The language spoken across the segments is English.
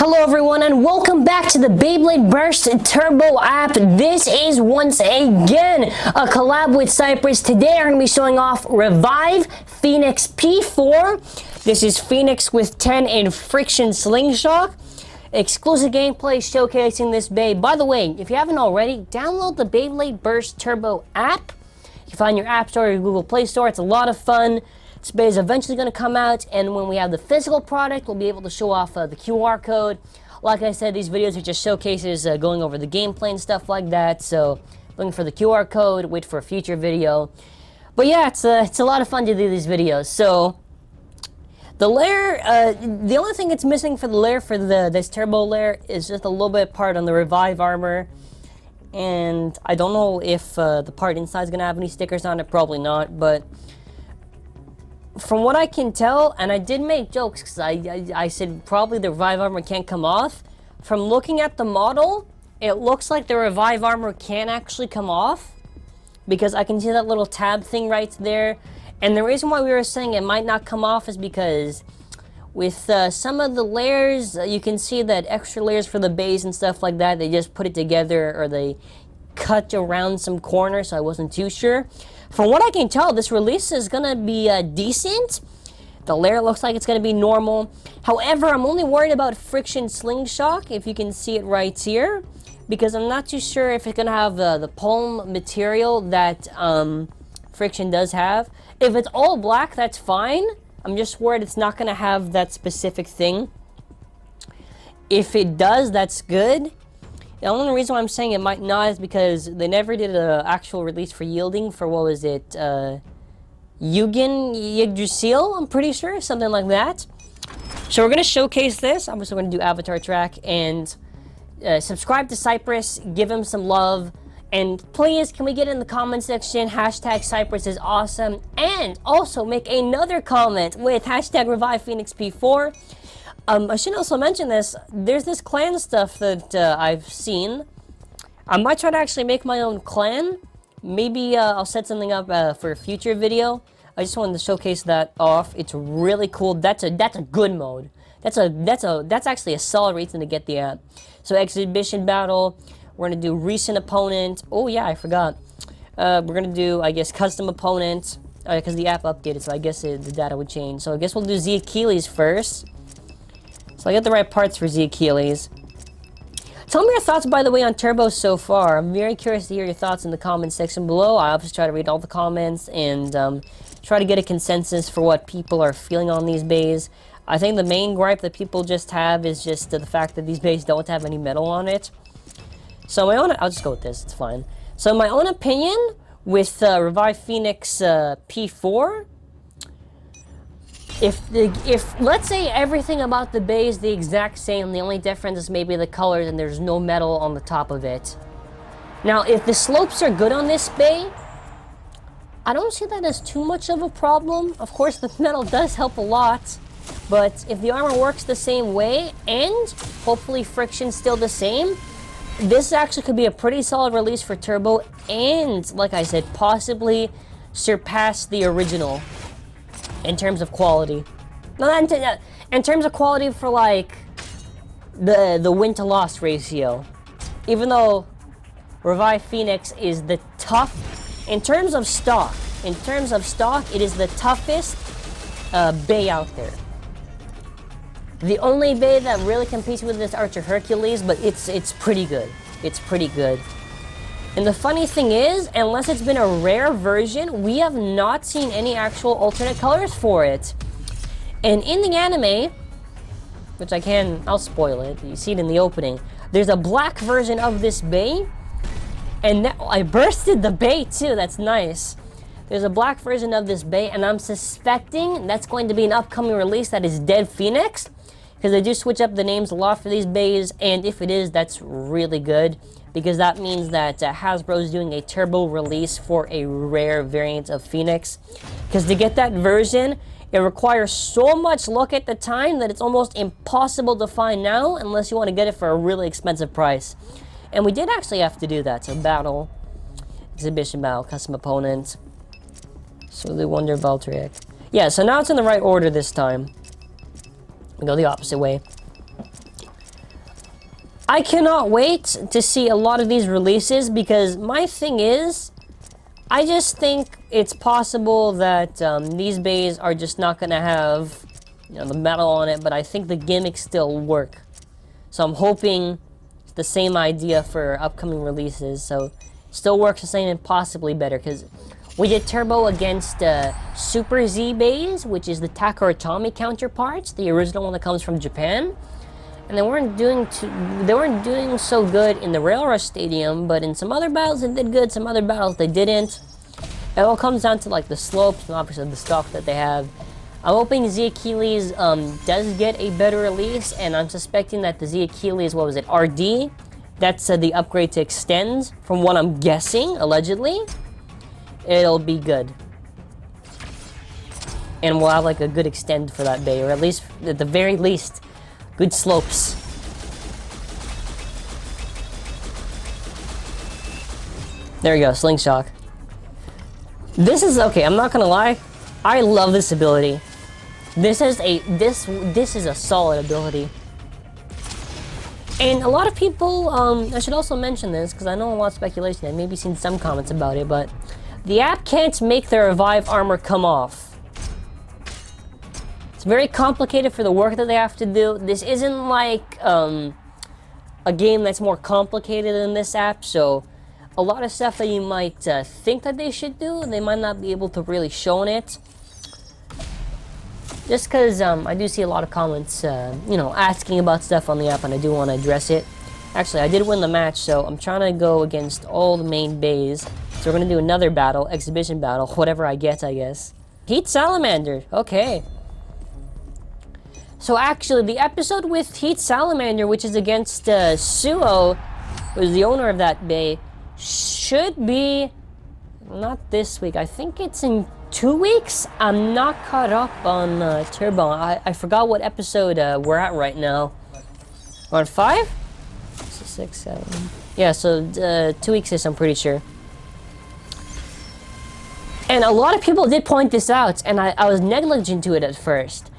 Hello everyone and welcome back to the Beyblade Burst Turbo app. This is once again a collab with Cyprus. Today I'm going to be showing off Revive Phoenix P4. This is Phoenix with 10 and Friction Slingshock. Exclusive gameplay showcasing this bay. By the way, if you haven't already, download the Beyblade Burst Turbo app. You can find your App Store or your Google Play Store. It's a lot of fun. This bay is eventually going to come out, and when we have the physical product, we'll be able to show off the QR code. Like I said, these videos are just showcases going over the gameplay and stuff like that, so looking for the QR code, wait for a future video. But yeah, it's a lot of fun to do these videos. So the layer, the only thing it's missing for the layer for this turbo layer is just a little bit part on the Revive armor. And I don't know if the part inside is going to have any stickers on it, probably not, but from what I can tell, and I did make jokes because I said probably the Revive armor can't come off. From looking at the model, it looks like the Revive armor can actually come off because I can see that little tab thing right there. And the reason why we were saying it might not come off is because with some of the layers, you can see that extra layers for the base and stuff like that, they just put it together or they cut around some corners, so I wasn't too sure. From what I can tell, this release is going to be decent. The layer looks like it's going to be normal. However, I'm only worried about Friction Slingshock, if you can see it right here, because I'm not too sure if it's going to have the palm material that Friction does have. If it's all black, that's fine. I'm just worried it's not going to have that specific thing. If it does, that's good. The only reason why I'm saying it might not is because they never did an actual release for yielding for, what was it, Yugen Yggdrasil, I'm pretty sure, something like that. So we're going to showcase this. I'm also going to do avatar track, and subscribe to Cyprus, give him some love, and please, can we get in the comment section, hashtag Cyprus is awesome, and also make another comment with hashtag Revive Phoenix P4. I should also mention this. There's this clan stuff that I've seen. I might try to actually make my own clan. Maybe I'll set something up for a future video. I just wanted to showcase that off. It's really cool. That's a good mode. That's actually a solid reason to get the app. So exhibition battle. We're gonna do recent opponent. Oh yeah, I forgot. We're gonna do, I guess, custom opponent because the app updated, so I guess the data would change. So I guess we'll do Achilles first. So I got the right parts for Achilles. Tell me your thoughts, by the way, on Turbo so far. I'm very curious to hear your thoughts in the comment section below. I obviously try to read all the comments and try to get a consensus for what people are feeling on these bays. I think the main gripe that people just have is just the fact that these bays don't have any metal on it. So I'll just go with this, it's fine. So in my own opinion, with Revive Phoenix P4, if let's say everything about the bay is the exact same, the only difference is maybe the colors and there's no metal on the top of it. Now, if the slopes are good on this bay, I don't see that as too much of a problem. Of course, the metal does help a lot, but if the armor works the same way and hopefully friction's still the same, this actually could be a pretty solid release for Turbo and, like I said, possibly surpass the original in terms of quality. No, in terms of quality for like the win to loss ratio. Even though Revive Phoenix is the tough in terms of stock. In terms of stock, it is the toughest bay out there. The only bay that really competes with this Archer Hercules, but it's pretty good. It's pretty good. And the funny thing is, unless it's been a rare version, we have not seen any actual alternate colors for it. And in the anime, which I'll spoil it, you see it in the opening, there's a black version of this bay, and I bursted the bay too, that's nice. There's a black version of this bay, and I'm suspecting that's going to be an upcoming release that is Dead Phoenix, because they do switch up the names a lot for these bays, and if it is, that's really good. Because that means that Hasbro is doing a turbo release for a rare variant of Phoenix. Because to get that version, it requires so much luck at the time that it's almost impossible to find now unless you want to get it for a really expensive price. And we did actually have to do that. So battle, exhibition battle, custom opponent. So the Wonder Valtryek. Yeah, so now it's in the right order this time. We go the opposite way. I cannot wait to see a lot of these releases, because my thing is, I just think it's possible that these bays are just not going to have, you know, the metal on it, but I think the gimmicks still work. So I'm hoping it's the same idea for upcoming releases, so still works the same and possibly better, because we did turbo against Super Z bays, which is the Takaratomi counterparts, the original one that comes from Japan. And they weren't doing so good in the Rail Rush Stadium, but in some other battles they did good, some other battles they didn't. It all comes down to like the slopes and obviously the stock that they have. I'm hoping Z Achilles does get a better release, and I'm suspecting that the Z Achilles, what was it, RD? That's the upgrade to extend, from what I'm guessing, allegedly. It'll be good. And we'll have like a good extend for that bay, or at least, at the very least, good slopes. There we go, Slingshock. This is, okay, I'm not gonna lie, I love this ability. This is a solid ability. And a lot of people, I should also mention this, because I know a lot of speculation, I've maybe seen some comments about it, but the app can't make the revive armor come off. It's very complicated for the work that they have to do. This isn't like a game that's more complicated than this app, so a lot of stuff that you might think that they should do, they might not be able to really show in it. Just because I do see a lot of comments, you know, asking about stuff on the app, and I do want to address it. Actually, I did win the match, so I'm trying to go against all the main bays. So we're going to do another battle, exhibition battle, whatever I get, I guess. Heat Salamander, okay. So actually, the episode with Heat Salamander, which is against Suo, who's the owner of that bay, should be not this week. I think it's in 2 weeks. I'm not caught up on Turbo. I forgot what episode we're at right now. We're on 5? 6, 7. Yeah, so 2 weeks is, I'm pretty sure. And a lot of people did point this out, and I was negligent to it at first.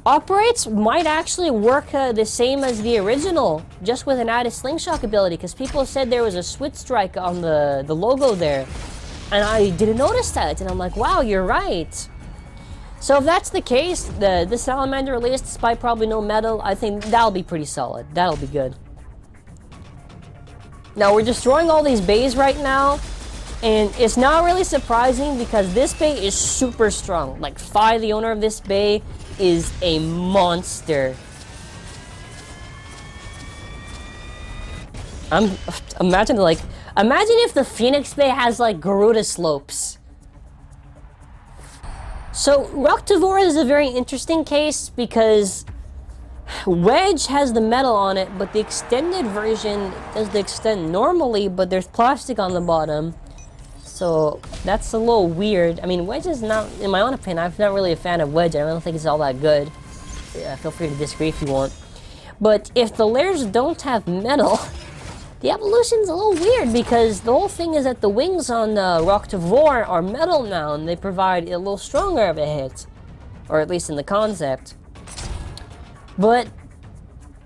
Operates might actually work the same as the original, just with an added Slingshock ability, because people said there was a switch strike on the logo there, and I didn't notice that, and I'm like, wow, you're right. So if that's the case, the Salamander release, despite probably no metal, I think that'll be pretty solid. That'll be good. Now, we're destroying all these bays right now, and it's not really surprising, because this bay is super strong. Like, Fi, the owner of this bay, is a monster. Imagine if the Phoenix Bay has like Garuda slopes. So Rocktavor is a very interesting case, because Wedge has the metal on it, but the extended version does the extend normally, but there's plastic on the bottom. So that's a little weird. I mean, Wedge is not, in my own opinion, I'm not really a fan of Wedge. I don't think it's all that good. Yeah, feel free to disagree if you want. But if the layers don't have metal, the evolution's a little weird, because the whole thing is that the wings on Rocktavor are metal now, and they provide a little stronger of a hit. Or at least in the concept. But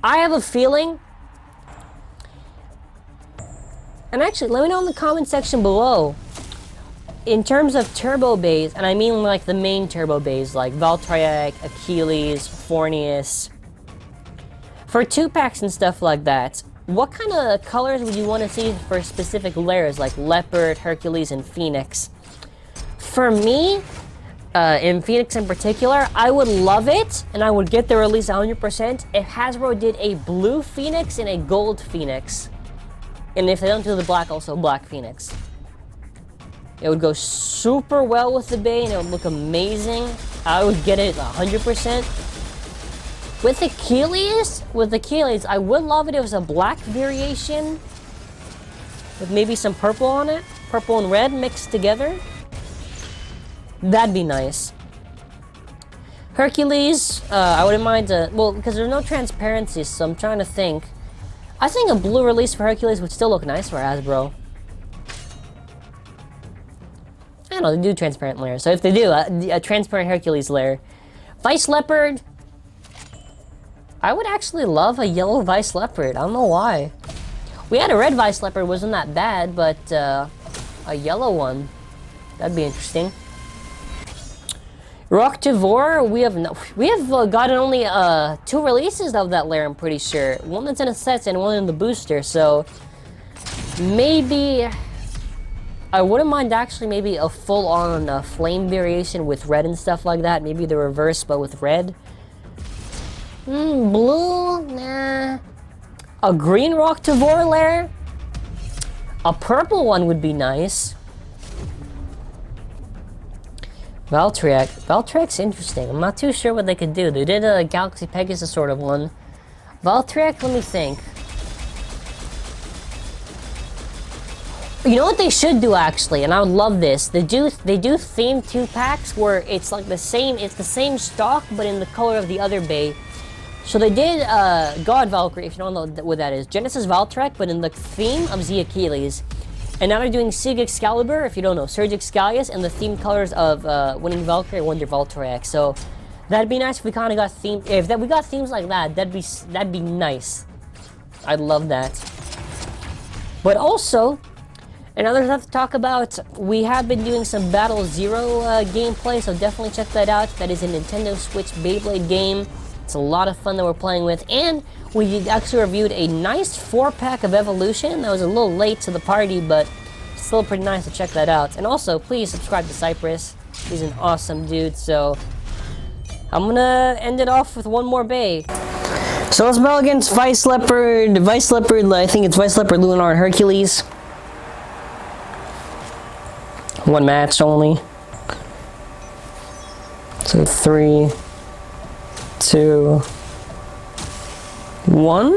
I have a feeling, and actually, let me know in the comment section below, in terms of turbo bays, and I mean like the main turbo bays, like Valtryek, Achilles, Fornius, for 2-packs and stuff like that, what kind of colors would you want to see for specific layers, like Leopard, Hercules, and Phoenix? For me, in Phoenix in particular, I would love it, and I would get the release 100% if Hasbro did a blue Phoenix and a gold Phoenix. And if they don't do the black, also black Phoenix. It would go super well with the bay, and it would look amazing. I would get it 100%. With Achilles, I would love it if it was a black variation with maybe some purple on it. Purple and red mixed together. That'd be nice. Hercules, I wouldn't mind, well, because there's no transparency, so I'm trying to think. I think a blue release for Hercules would still look nice for Hasbro. I don't know, they do transparent layers. So if they do, a transparent Hercules layer. Vice Leopard. I would actually love a yellow Vice Leopard. I don't know why. We had a red Vice Leopard, wasn't that bad, but a yellow one, that'd be interesting. Roctivore, we have gotten only 2 releases of that lair, I'm pretty sure. One that's in a set and one in the booster, so maybe I wouldn't mind actually maybe a full-on flame variation with red and stuff like that. Maybe the reverse, but with red. Blue, nah. A green Roctivore lair? A purple one would be nice. Valtryek. Valtryek's interesting. I'm not too sure what they could do. They did a Galaxy Pegasus sort of one. Valtryek, let me think. You know what they should do actually, and I would love this. They do themed 2-packs where it's like the same stock but in the color of the other bay. So they did God Valkyrie, if you don't know what that is. Genesis Valtryek, but in the theme of the Achilles. And now they're doing Sig Excalibur, if you don't know, Surge Excalius, and the themed colors of Winning Valkyrie and Wonder Valtryek. So that'd be nice if we kind of got themed. If we got themes like that, that'd be nice. I'd love that. But also, another stuff to talk about. We have been doing some Battle Zero gameplay, so definitely check that out. That is a Nintendo Switch Beyblade game. It's a lot of fun that we're playing with, and we actually reviewed a nice 4-pack of Evolution. That was a little late to the party, but still pretty nice to check that out. And also, please subscribe to Cyprus. He's an awesome dude, so I'm gonna end it off with one more bay. So let's battle against Vice Leopard, I think it's Vice Leopard, Lunar, and Hercules. One match only. So 3, 2, 1.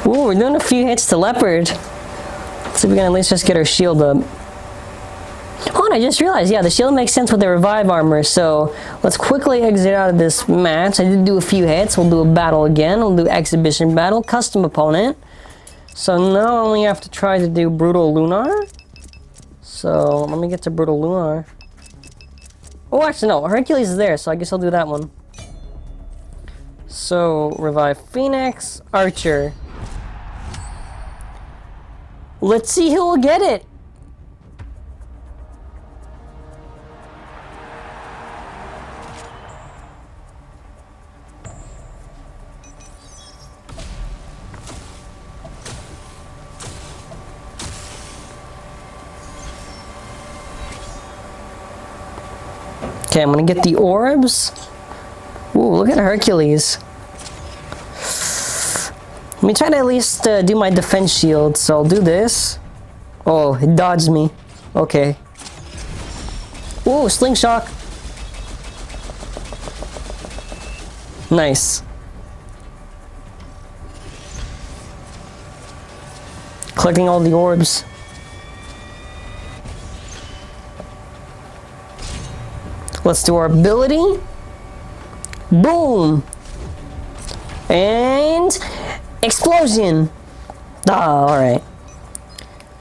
Ooh, we're doing a few hits to Leopard. Let's see if we can at least just get our shield up. Oh, and I just realized, yeah, the shield makes sense with the revive armor, so let's quickly exit out of this match. I did do a few hits. We'll do a battle again. We'll do exhibition battle, custom opponent. So now I only have to try to do Brutal Lunar. So let me get to Brutal Lunar. Oh, actually no, Hercules is there, so I guess I'll do that one. So revive Phoenix, Archer. Let's see who will get it. Okay, I'm gonna get the orbs. Ooh, look at Hercules. Let me try to at least do my defense shield, so I'll do this. Oh, it dodged me. Okay. Ooh, Slingshock. Nice. Collecting all the orbs. Let's do our ability. Boom! And explosion! Ah, alright.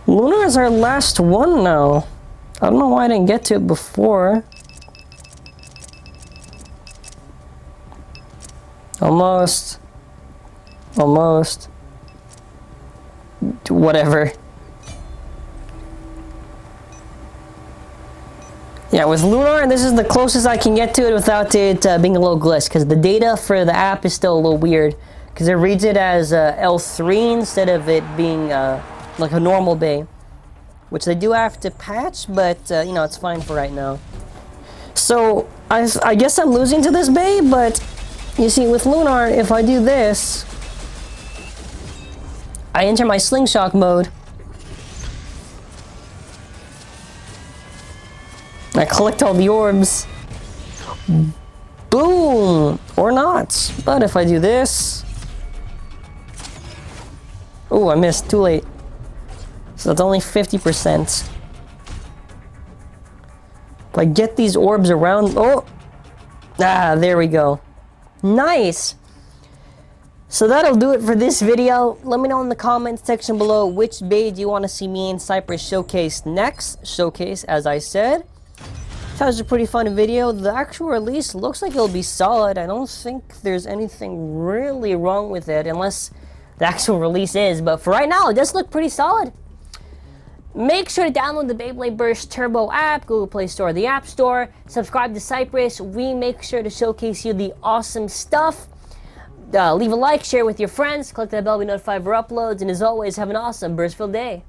Lunar is our last one now. I don't know why I didn't get to it before. Almost. Almost. Whatever. Yeah, with Lunar, this is the closest I can get to it without it being a little glitched, because the data for the app is still a little weird, because it reads it as L3 instead of it being like a normal bay, which they do have to patch, but you know, it's fine for right now. So I guess I'm losing to this bay, but you see, with Lunar, if I do this, I enter my Slingshock mode. I collect all the orbs. Boom! Or not. But if I do this... Oh, I missed. Too late. So that's only 50%. If I get these orbs around... Oh! Ah, there we go. Nice! So that'll do it for this video. Let me know in the comments section below which beys you want to see me and Cyprus showcase next. Showcase, as I said. That was a pretty fun video. The actual release looks like it'll be solid. I don't think there's anything really wrong with it, unless the actual release is. But for right now, it does look pretty solid. Make sure to download the Beyblade Burst Turbo app, Google Play Store, or the App Store. Subscribe to Cyprus. We make sure to showcase you the awesome stuff. Leave a like, share with your friends, click that bell to be notified for uploads, and as always, have an awesome burst-filled day.